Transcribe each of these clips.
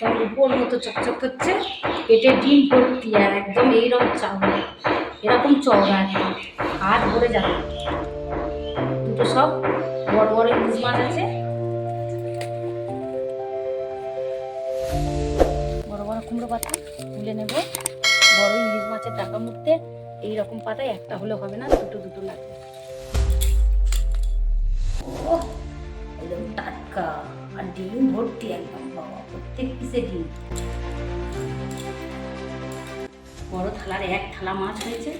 একদম উপর মতো চকচক করছে, পেটে ডিম ভর্তি আর একদম এইরকম চাউল, এরকম চওড়া একদম হাত ভরে যাবে। দুটো সব বড় বড় ইলিশ মাছ আছে, বড় বড় কুমড়ো পাতা তুলে নেব। বড় ইলিশ মাছের টাকা মুড়তে এইরকম পাতায় একটা হলে হবে না, দুটো দুটো লাগবে। একদম টাটকা আর ডিম ভর্তি একদম, বাবা প্রত্যেক পিসে ডিম। বড় থালার এক থালা মাছ হয়েছে।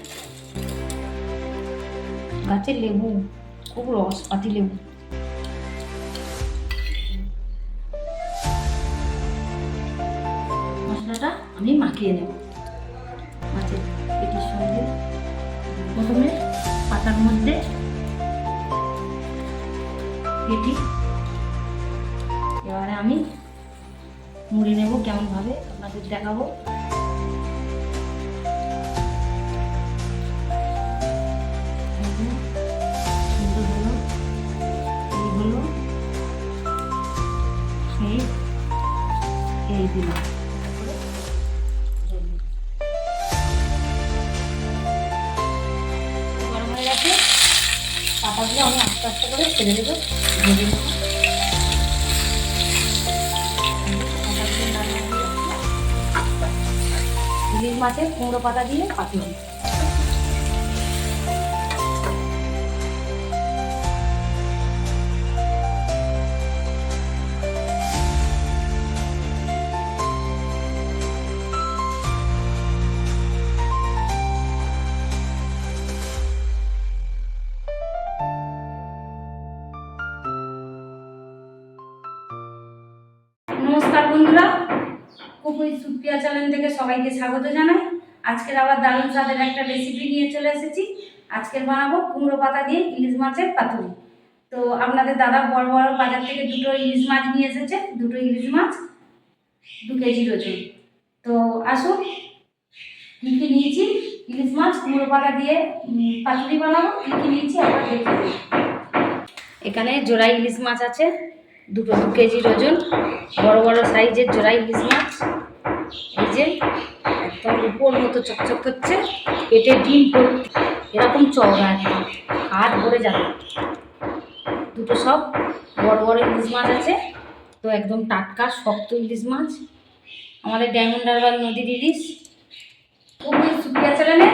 গাছের লেবু, খুব রস, পাতি লেবু। মশলাটা আমি মাখিয়ে নেব মাছের পেটির সঙ্গে। প্রথমে পাতার মধ্যে পেটি, এবারে আমি মুড়ে নেব কেমন ভাবে আপনাদের দেখাবো। সুন্দর হলো, এই হলো, এই দিলাম। গরম হয়ে গেছে, পাতাগুলো আমি আস্তে আস্তে করে ছেড়ে দেবো, ভেজে নেব। ইলিশ মাছের কুমড়ো পাতা দিয়ে পাতুরি। নমস্কার বন্ধুরা, কুকুই সুপ্রিয়া চ্যানেল থেকে সবাইকে স্বাগত জানাই। আজকের আবার দারুণ স্বাদের একটা রেসিপি নিয়ে চলে এসেছি। আজকের বানাবো কুমড়ো পাতা দিয়ে ইলিশ মাছের পাতুরি। তো আপনাদের দাদা বড় বড় বাজার থেকে দুটো ইলিশ মাছ নিয়ে এসেছে, দুটো ইলিশ মাছ 2 কেজি ওজন। তো আসুন কী কী নিয়েছি, ইলিশ মাছ কুমড়ো পাতা দিয়ে পাতুরি বানাবো, কী কী নিয়েছি আবার দেখে নিই। এখানে জোড়া ইলিশ মাছ আছে দুটো, 2 কেজির ওজন, বড় বড় সাইজের জোড়া ইলিশ মাছ। এই যে একদম উপর মতো চকচক করছে, পেটে ডিম ভর্তি, এরকম চওড়া একদম হাত ভরে যাবে। দুটো সব বড় বড় ইলিশ মাছ আছে, তো একদম টাটকা শক্ত ইলিশ মাছ, আমাদের ডায়মন্ড হারবার নদীর ইলিশ। খুবই সুপ্রিয়া চ্যানেলে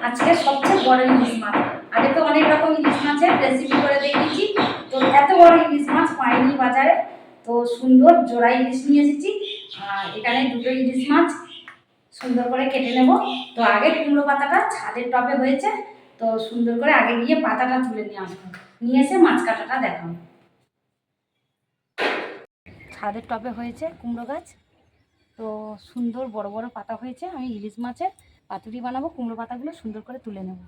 আজকে সবচেয়ে বড় ইলিশ মাছ। আগে তো অনেক রকম ইলিশ মাছের রেসিপি করে দেখিয়েছি, তো এত বড় ইলিশ মাছ পাইনি বাজারে। তো সুন্দর জোড়া ইলিশ নিয়ে এসেছি, আর এখানে দুটো ইলিশ মাছ সুন্দর করে কেটে নেব। তো আগে কুমড়ো পাতাটা ছাদের টবে হয়েছে, তো সুন্দর করে আগে গিয়ে পাতাটা তুলে নিয়ে আসবো, নিয়ে এসে মাছ কাটাটা দেখাবো। ছাদের টবে হয়েছে কুমড়ো গাছ, তো সুন্দর বড় বড় পাতা হয়েছে। আমি ইলিশ মাছের পাতুরি বানাবো, কুমড়ো পাতাগুলো সুন্দর করে তুলে নেব।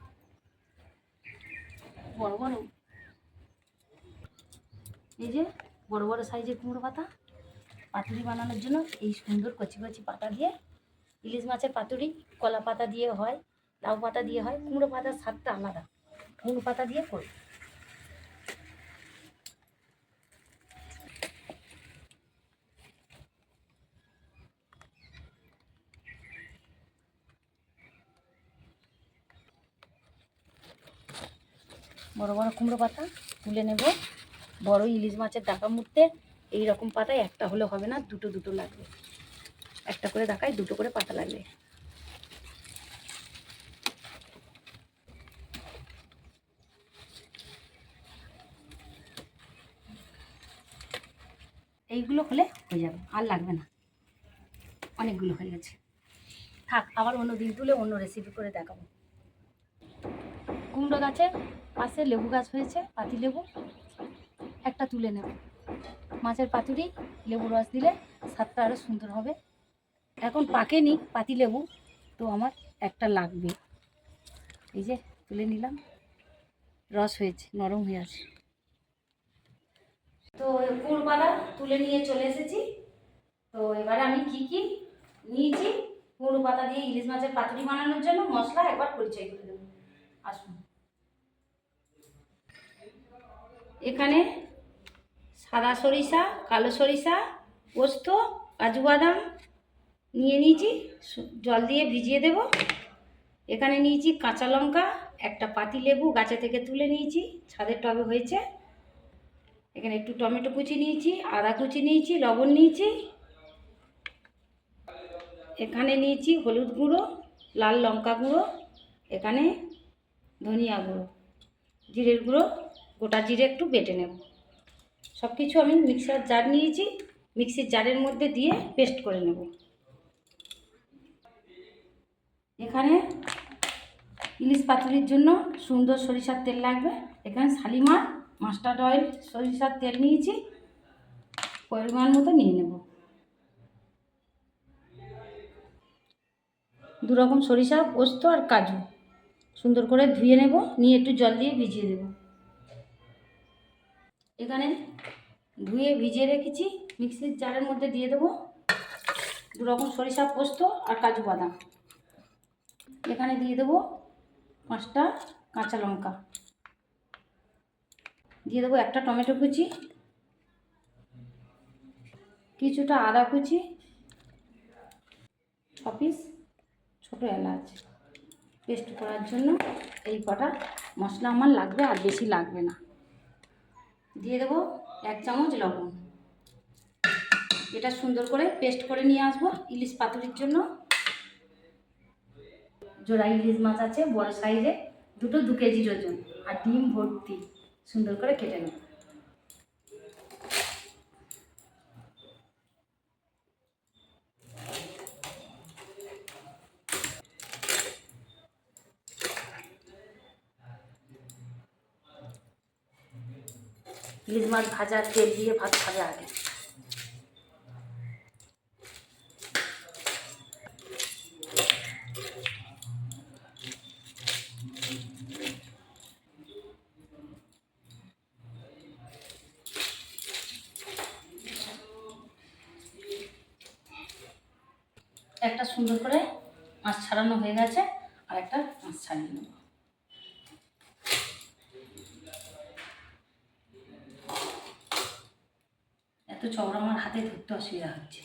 বড় বড়, এই যে বড় বড় সাইজের কুমড়ো পাতা পাতুরি বানানোর জন্য। এই সুন্দর কচি কচি পাতা দিয়ে ইলিশ মাছের পাতুরি কলা পাতা দিয়ে হয়, লাউ পাতা দিয়ে হয়, কুমড়ো পাতার স্বাদটা আলাদা, কুমড়ো পাতা দিয়ে করি। বড় বড় কুমড়ো পাতা তুলে নেব। বড় ইলিশ মাছের ডাকা মুড়তে এইরকম পাতায় একটা হলে হবে না, দুটো দুটো লাগবে। একটা করে ডাকায় দুটো করে পাতা লাগবে। এইগুলো হলে হয়ে যাবে, আর লাগবে না, অনেকগুলো হয়ে গেছে। থাক, আবার অন্য দিন তুলে অন্য রেসিপি করে দেখাবো। কুমড়ো গাছের পাশে লেবু গাছ হয়েছে, পাতি লেবু একটা তুলে নেব। মাছের পাতুরি লেবু রস দিলে স্বাদটা আরও সুন্দর হবে। এখন পাকেনি পাতি লেবু, তো আমার একটা লাগবে। এই যে তুলে নিলাম, রস হয়েছে, নরম হয়ে আছে। তো কুমড়ো পাতা তুলে নিয়ে চলে এসেছি। তো এবারে আমি কি কি নিয়েছি কুমড়ো পাতা দিয়ে ইলিশ মাছের পাতুরি বানানোর জন্য মশলা একবার পরিচয় করে দেবো। আসুন, এখানে সাদা সরিষা, কালো সরিষা, পোস্ত কাজু বাদাম নিয়ে নিয়েছি, জল দিয়ে ভিজিয়ে দেব। এখানে নিয়েছি কাঁচা লঙ্কা, একটা পাতিলেবু গাছে থেকে তুলে নিয়েছি, ছাদের টবে হয়েছে। এখানে একটু টমেটো কুচি নিয়েছি, আদা কুচি নিয়েছি, লবণ নিয়েছি। এখানে নিয়েছি হলুদ গুঁড়ো, লাল লঙ্কা গুঁড়ো, এখানে ধনিয়া গুঁড়ো, জিরের গুঁড়ো, গোটা জিরে একটু বেটে নেব। সব কিছু আমি মিক্সার জার নিয়েছি, মিক্সির জারের মধ্যে দিয়ে পেস্ট করে নেব। এখানে ইলিশ পাতুরির জন্য সুন্দর সরিষার তেল লাগবে। এখানে শালিমার মাস্টার্ড অয়েল সরিষার তেল নিয়েছি, পরিমাণ মতো নিয়ে নেব। 2 রকম সরিষা, পোস্ত আর কাজু সুন্দর করে ধুয়ে নেব, নিয়ে একটু জল দিয়ে ভিজিয়ে দেব। এখানে ধুয়ে ভিজিয়ে রেখেছি, মিক্সির জারের মধ্যে দিয়ে দেবো 2 রকম সরিষা, পোস্ত আর কাজু বাদাম। এখানে দিয়ে দেবো 5টা কাঁচা লঙ্কা, দিয়ে দেবো একটা টমেটো কুচি, কিছুটা আদা কুচি, 6 পিস ছোটো এলাচ। পেস্ট করার জন্য এই কটা মশলা আমার লাগবে, আর বেশি লাগবে না। দিয়ে দেবো 1 চামচ লবণ। এটা সুন্দর করে পেস্ট করে নিয়ে আসবো ইলিশ পাতুরির জন্য। জোড়া ইলিশ মাছ আছে বড় সাইজে, দুটো 2 কেজির ওজন, আর ডিম ভর্তি। সুন্দর করে কেটে নেব। ইলিশ মাছ ভাজা, তেল দিয়ে ভাত খাবে আগে। একটা সুন্দর করে মাছ ছাড়ানো হয়ে গেছে, আর একটা মাছ ছাড়িয়ে নেব। এত চওড়া আমার হাতে ধরতে অসুবিধা হচ্ছে।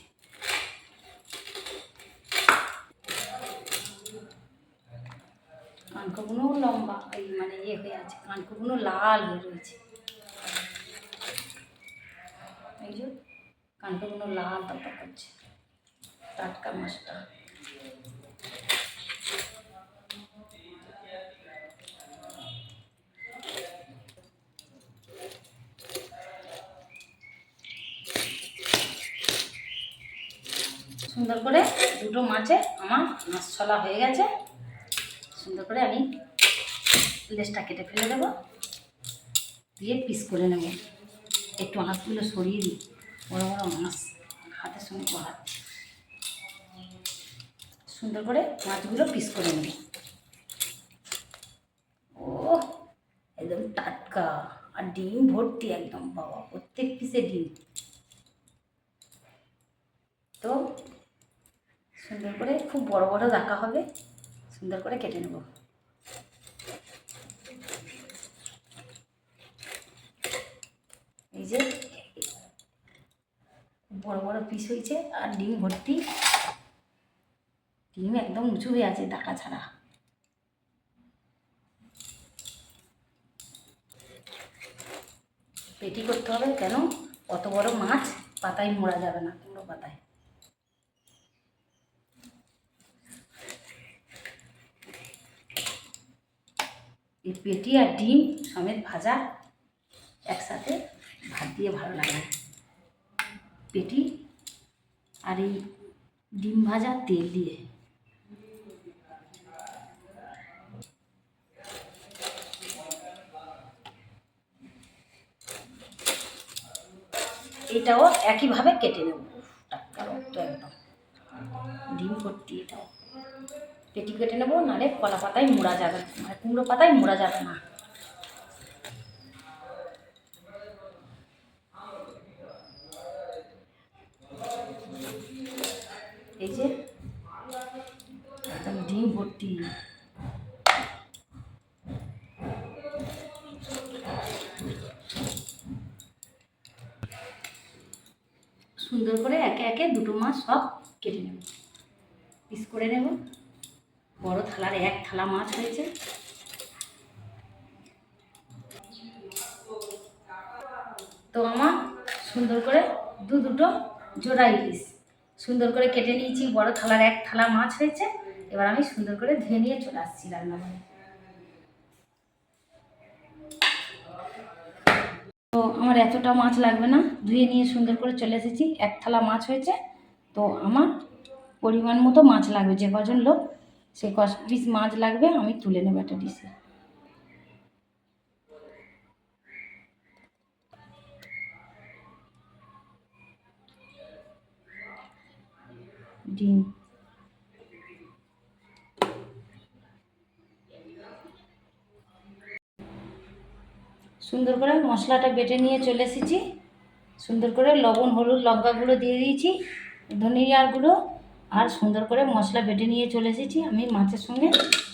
কানকোগুলো লম্বা, এই মানে হয়ে আছে, কানকোগুলো লাল হয়ে রয়েছে। এই যে কানকোগুলো লাল তরতর করছে, টাটকা মাছটা। সুন্দর করে 2টো মাছে আমার মাছ ছলা হয়ে গেছে। সুন্দর করে আমি লেজটা কেটে ফেলে দেবো, দিয়ে পিস করে নেব। একটু হাতগুলো সরিয়ে দিই, বড় বড় মাছ হাতের সঙ্গে পড়াচ্ছি। সুন্দর করে মাছগুলো পিস করে নেব। ও একদম টাটকা, আর ডিম ভর্তি একদম, বাবা প্রত্যেক পিসে ডিম। তো সুন্দর করে খুব বড় বড় রাখা হবে, সুন্দর করে কেটে নেব। এই যে বড় বড় পিস হয়েছে, আর ডিম ভর্তি, ডিম একদম উঁচু হয়ে আছে ডাকা ছাড়া। পেটি করতে হবে, কেন অত বড় মাছ পাতায় মোড়া যাবে না, কুমড়ো পাতায়। এই পেটি আর ডিম সমেত ভাজা একসাথে ভাত দিয়ে ভালো লাগে। পেটি আর এই ডিম ভাজা তেল দিয়ে। এটাও একইভাবে কেটে নেব, টাটকা রক্ত একদম, ডিম ভর্তি। এটাও পেটি কেটে নেবো, নাহলে কলা পাতায় মোড়া যাবে, মানে কুমড়ো পাতায় মোড়া যাবে না। এই যে একদম ডিম ভর্তি। সুন্দর করে একে একে দুটো মাছ সব কেটে নেব, পিস করে নেব। বড় থালার এক থালা মাছ হয়েছে। তো আমার সুন্দর করে দুটো জোড়া ইলিশ সুন্দর করে কেটে নিয়েছি। বড় থালার এক থালা মাছ হয়েছে। এবার আমি সুন্দর করে ধুয়ে নিয়ে চলে আসছি রান্নাঘরে। তো আমার এতটা মাছ লাগবে না, ধুয়ে নিয়ে সুন্দর করে চলে এসেছি। এক থালা মাছ হয়েছে। তো আমার পরিমাণ মতো মাছ লাগবে, যে কজন লোক সে পিস মাছ লাগবে আমি তুলে নেব একটা ডিশে। ডিম, সুন্দর করে মশলাটা বেটে নিয়ে চলে এসেছি। সুন্দর করে লবণ, হলুদ, লঙ্কা গুঁড়ো দিয়ে দিয়েছি, ধনিয়ার গুঁড়ো, আর সুন্দর করে মশলা বেটে নিয়ে চলে এসেছি। আমি মাছের সঙ্গে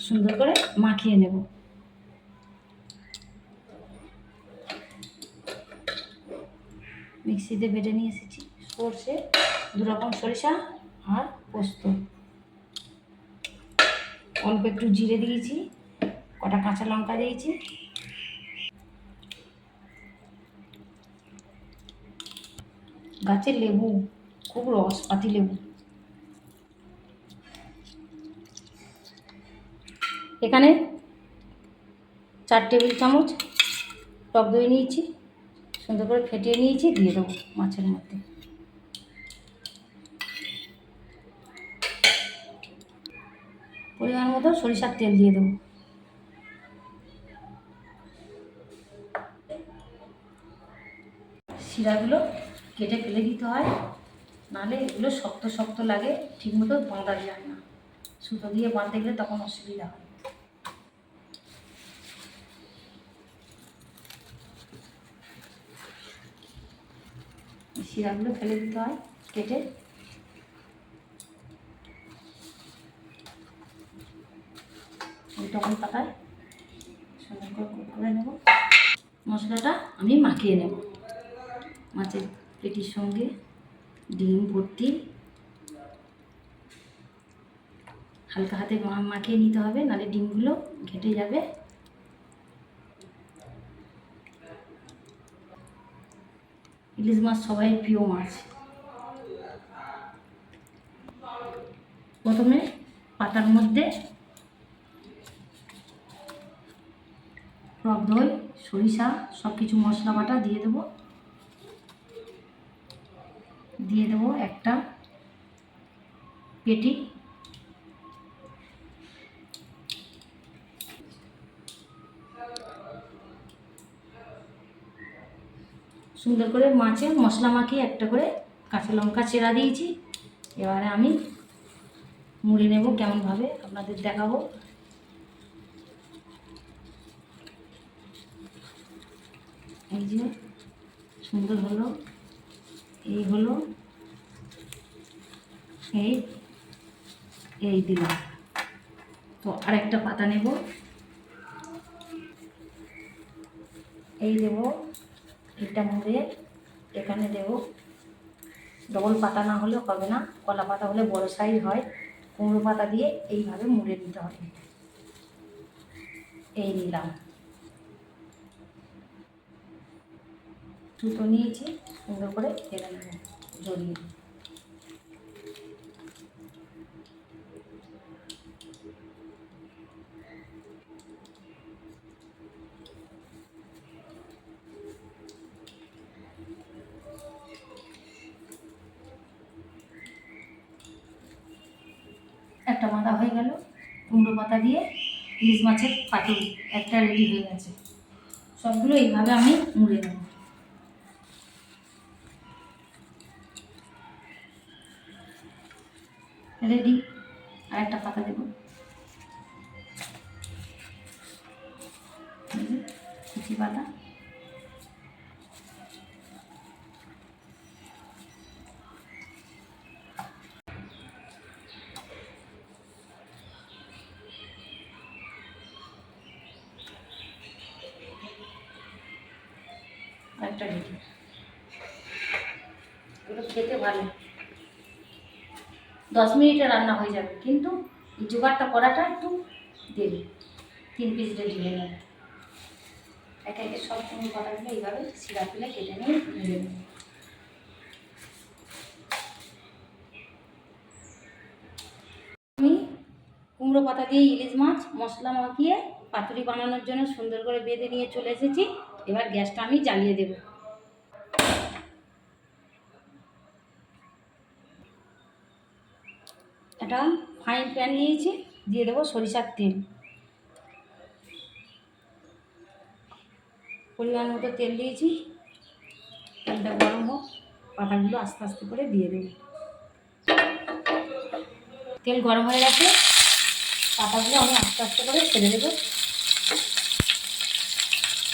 সুন্দর করে মাখিয়ে নেব। মিক্সিতে বেটে নিয়ে এসেছি সর্ষে, 2 রকম সরিষা আর পোস্ত, অল্প একটু জিরে দিয়েছি, কটা কাঁচা লঙ্কা দিয়েছি, গাছের লেবু, খুব রস পাতি লেবু। এখানে 4 টেবিল চামচ টক দই নিয়েছি, সুন্দর করে ফেটিয়ে নিয়েছি, দিয়ে দেবো মাছের মধ্যে। পরিমাণ মতো সরিষার তেল দিয়ে দেবো। শিরাগুলো কেটে ফেলে দিতে হয়, নাহলে এগুলো শক্ত শক্ত লাগে, ঠিকমতো বাঁধা যায় না। সুতো দিয়ে বাঁধতে গেলে তখন অসুবিধা হয়। শিরাগুলো ফেলে দিতে হয় কেটে। তখন পাতায় সুন্দর করে নেব। মশলাটা আমি মাখিয়ে নেব মাছের পেটির সঙ্গে। ডিম ভর্তি হালকা হাতে মাখিয়ে নিতে হবে, নাহলে ডিমগুলো ঘেটে যাবে। ইলিশ মাছ সবাই প্রিয় মাছ। প্রথমে পাতার মধ্যে টক দই, সরিষা, সব কিছু মশলা বাটা দিয়ে দেবো। দিয়ে দেবো একটা পেটি, সুন্দর করে মাছে মশলা মাখিয়ে একটা করে কাঁচা লঙ্কা চেরা দিয়েছি। এবারে আমি মুড়ে নেব, কেমনভাবে আপনাদের দেখাবো। এই যে সুন্দর হলো, এই হলো, এই এই দিলাম। তো আরেকটা পাতা নেব, এই দেব, এটা মুড়ে এখানে দেব। ডবল পাতা না হলে হবে না, কলা পাতা হলে বড় সাইজ হয়। কুমড়ো পাতা দিয়ে এইভাবে মুড়ে দিতে হবে। এই নিলাম, সুতো নিয়েছি, সুন্দর করে ফেলে নেব জড়িয়ে। একটা বাঁধা হয়ে গেল। কুমড়ো পাতা দিয়ে ইলিশ মাছের পাতুরি একটা রেডি হয়ে গেছে। সবগুলো এইভাবে আমি মুড়ে নেব। রেডি। আর একটা পাতা দেব, কুচি পাতা। আরেকটা রেডি। এগুলো খেতে ভালো। 10 মিনিটে রান্না হয়ে যাবে, কিন্তু এই জোগাড়টা করাটা একটু দেরি। 3 পিস রেডি হয়ে যাবে। একে একে সব কুমড়ো পাতাগুলো এইভাবে সিরা তুলে কেটে নিয়ে ভেজে নেব। আমি কুমড়ো পাতা দিয়ে ইলিশ মাছ মশলা মাখিয়ে পাতুরি বানানোর জন্য সুন্দর করে বেঁধে নিয়ে চলে এসেছি। এবার গ্যাসটা আমি জ্বালিয়ে দেব। একটা ফ্রাইং প্যান নিয়েছি, দিয়ে দেবো সরিষার তেল। পরিমাণ মতো তেল দিয়েছি, তেলটা গরম হোক, পাতাগুলো আস্তে আস্তে করে দিয়ে দেব। তেল গরম হয়ে গেছে, পাতাগুলো আমি আস্তে আস্তে করে ছেড়ে দেবো।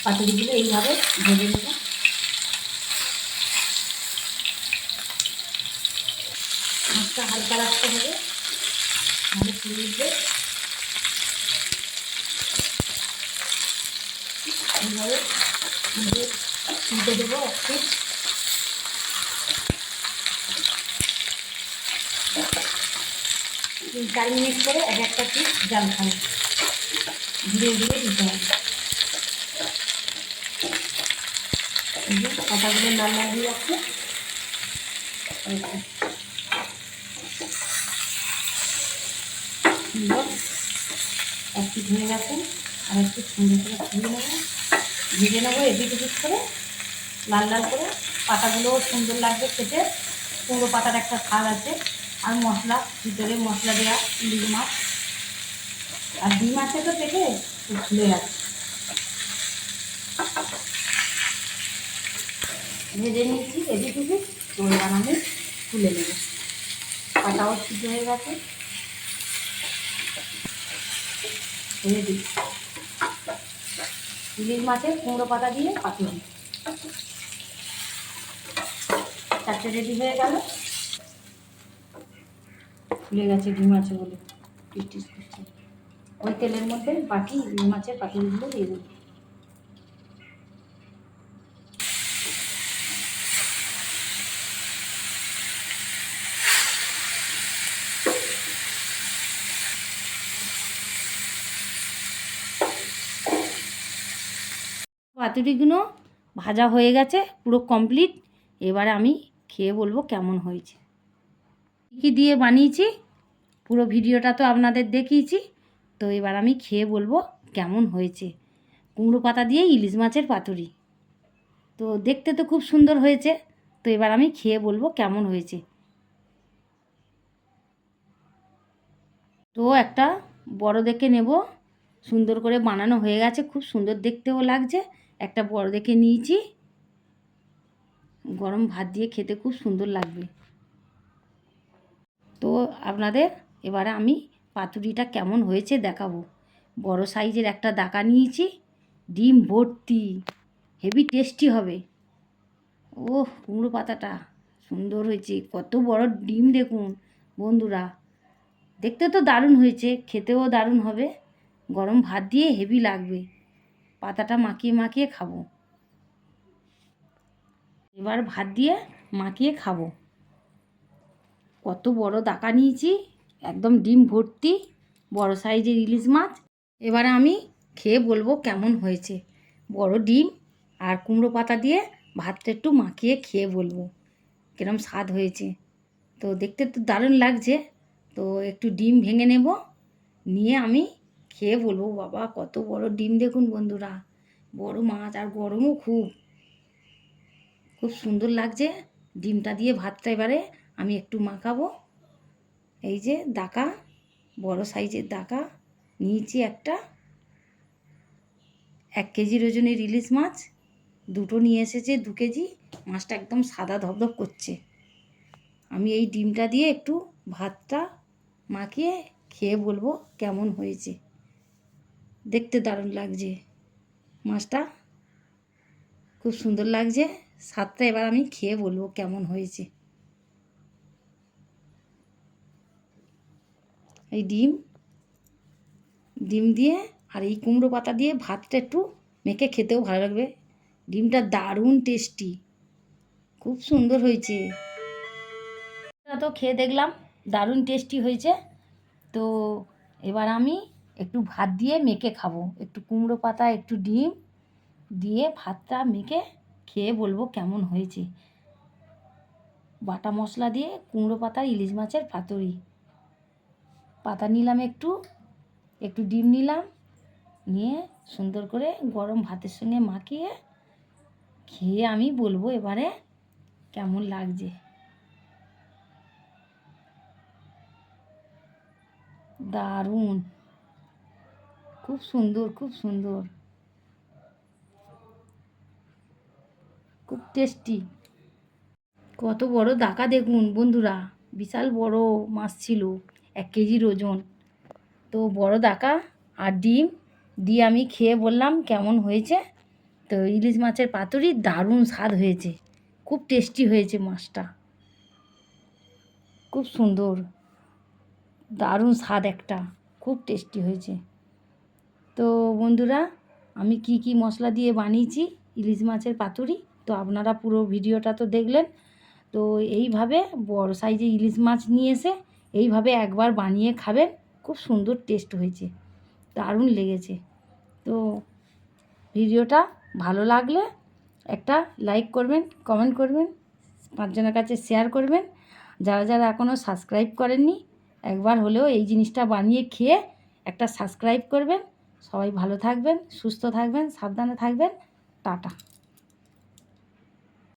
পাতুরিগুলো এইভাবে ভেজে নেব। মাছটা হালকা রাখতে হবে, মানে পুড়ে উঠবে। এইভাবে তুলতে দেবো একটু। 3-4 মিনিট করে এক একটা পিস জাল খাবে, ধীরে ধীরে দিতে হবে। এই যে পাতাগুলো লাল লাল হয়ে যাচ্ছে। সুন্দর এক পিস হয়ে গেছে, আর একটু সুন্দর করে ধুয়ে নেবো, ভেজে নেবো এদিক ওদিক করে লাল লাল করে। পাতাগুলোও সুন্দর লাগবে খেতে। কুমড়ো পাতার একটা স্বাদ আছে, আর মশলা ভিতরে মশলা দেওয়া ইলিশ মাছ আর ডিম আছে তো থেকে খুলে যাচ্ছে। ভেজে নিয়েছি এদিক ওদিক, তো এবার আমি তুলে নেব। পাতাও সিদ্ধ হয়ে গেছে, রেডি। ইলিশ মাছের কুমড়ো পাতা দিয়ে পাতুরি 4টে রেডি হয়ে গেল। ফুলে গেছে ডিম আছে বলে টিস করছে। ওই তেলের মধ্যে বাকি ইলিশ মাছের পাতুরিগুলো দিয়ে দেবো। পাতুরিগুলো ভাজা হয়ে গেছে, পুরো কমপ্লিট। এবারে আমি খেয়ে বলবো কেমন হয়েছে। কী দিয়ে বানিয়েছি পুরো ভিডিওটা তো আপনাদের দেখিয়েছি, তো এবার আমি খেয়ে বলবো কেমন হয়েছে। কুমড়ো পাতা দিয়ে ইলিশ মাছের পাতুরি, তো দেখতে তো খুব সুন্দর হয়েছে। তো এবার আমি খেয়ে বলবো কেমন হয়েছে। তো একটা বড় দেখে নেব, সুন্দর করে বানানো হয়ে গেছে, খুব সুন্দর দেখতেও লাগছে। একটা বড় দেখে নিয়েছি, গরম ভাত দিয়ে খেতে খুব সুন্দর লাগবে। তো আপনাদের এবারে আমি পাতুরিটা কেমন হয়েছে দেখাবো। বড় সাইজের একটা দাকা নিয়েছি, ডিম ভর্তি, হেভি টেস্টি হবে। ও কুমড়ো পাতাটা সুন্দর হয়েছে, কত বড় ডিম দেখুন বন্ধুরা। দেখতে তো দারুণ হয়েছে, খেতেও দারুণ হবে। গরম ভাত দিয়ে হেভি লাগবে, পাতাটা মাখিয়ে মাখিয়ে খাবো। এবার ভাত দিয়ে মাখিয়ে খাবো। কত বড় দাকা নিয়েছি, একদম ডিম ভর্তি, বড় সাইজের ইলিশ মাছ। এবারে আমি খেয়ে বলবো কেমন হয়েছে। বড় ডিম আর কুমড়ো পাতা দিয়ে ভাতটা একটু মাখিয়ে খেয়ে বলবো কিরম স্বাদ হয়েছে। তো দেখতে তো দারুণ লাগছে। তো একটু ডিম ভেঙে নেব, নিয়ে আমি খেয়ে বলবো বাবা কত বড় ডিম দেখুন বন্ধুরা, বড় মাছ আর গরমও খুব, খুব সুন্দর লাগছে। ডিমটা দিয়ে ভাতটা এবারে আমি একটু মাখাবো। এই যে দাকা, বড় সাইজের দাকা নিয়েছি একটা। 1 কেজির ওজনের ইলিশ মাছ, দুটো নিয়ে এসেছে 2 কেজি। মাছটা একদম সাদা ধবধব করছে। আমি এই ডিমটা দিয়ে একটু ভাতটা মাখিয়ে খেয়ে বলবো কেমন হয়েছে। দেখতে দারুণ লাগছে, মাছটা খুব সুন্দর লাগছে। স্বাদটা এবার আমি খেয়ে বলবো কেমন হয়েছে। এই ডিম দিয়ে আর এই কুমড়ো পাতা দিয়ে ভাতটা একটু মেখে খেতেও ভালো লাগবে। ডিমটা দারুণ টেস্টি, খুব সুন্দর হয়েছে। তো খেয়ে দেখলাম দারুণ টেস্টি হয়েছে। তো এবার আমি একটু ভাত দিয়ে মেখে খাবো, একটু কুমড়ো পাতা একটু ডিম দিয়ে ভাতটা মেখে খেয়ে বলবো কেমন হয়েছে। বাটা মশলা দিয়ে কুমড়ো পাতা ইলিশ মাছের পাতুরি। পাতা নিলাম একটু ডিম নিলাম, নিয়ে সুন্দর করে গরম ভাতের সঙ্গে মাখিয়ে খেয়ে আমি বলবো এবারে কেমন লাগছে। দারুণ, খুব সুন্দর, খুব সুন্দর, খুব টেস্টি। কত বড় দাকা দেখুন বন্ধুরা, বিশাল বড় মাছ ছিল, 1 কেজির ওজন। তো বড় দাকা আর ডিম দিয়ে আমি খেয়ে বললাম কেমন হয়েছে। তো ইলিশ মাছের পাতুরি দারুণ স্বাদ হয়েছে, খুব টেস্টি হয়েছে মাছটা, খুব সুন্দর, দারুণ স্বাদ একটা, খুব টেস্টি হয়েছে। তো বন্ধুরা, আমি কি কি মশলা দিয়ে বানিয়েছি ইলিশ মাছের পাতুরি, তো আপনারা পুরো ভিডিওটা তো দেখলেন। তো এইভাবে বড় সাইজে ইলিশ মাছ নিয়ে এসে এইভাবে একবার বানিয়ে খাবেন, খুব সুন্দর টেস্ট হয়েছে, দারুণ লেগেছে। তো ভিডিওটা ভালো লাগলে একটা লাইক করবেন, কমেন্ট করবেন, 5 জনের কাছে শেয়ার করবেন। যারা যারা এখনও সাবস্ক্রাইব করেননি, একবার হলেও এই জিনিসটা বানিয়ে খেয়ে একটা সাবস্ক্রাইব করবেন। সবাই ভালো থাকবেন, সুস্থ থাকবেন, সাবধানে থাকবেন। টাটা।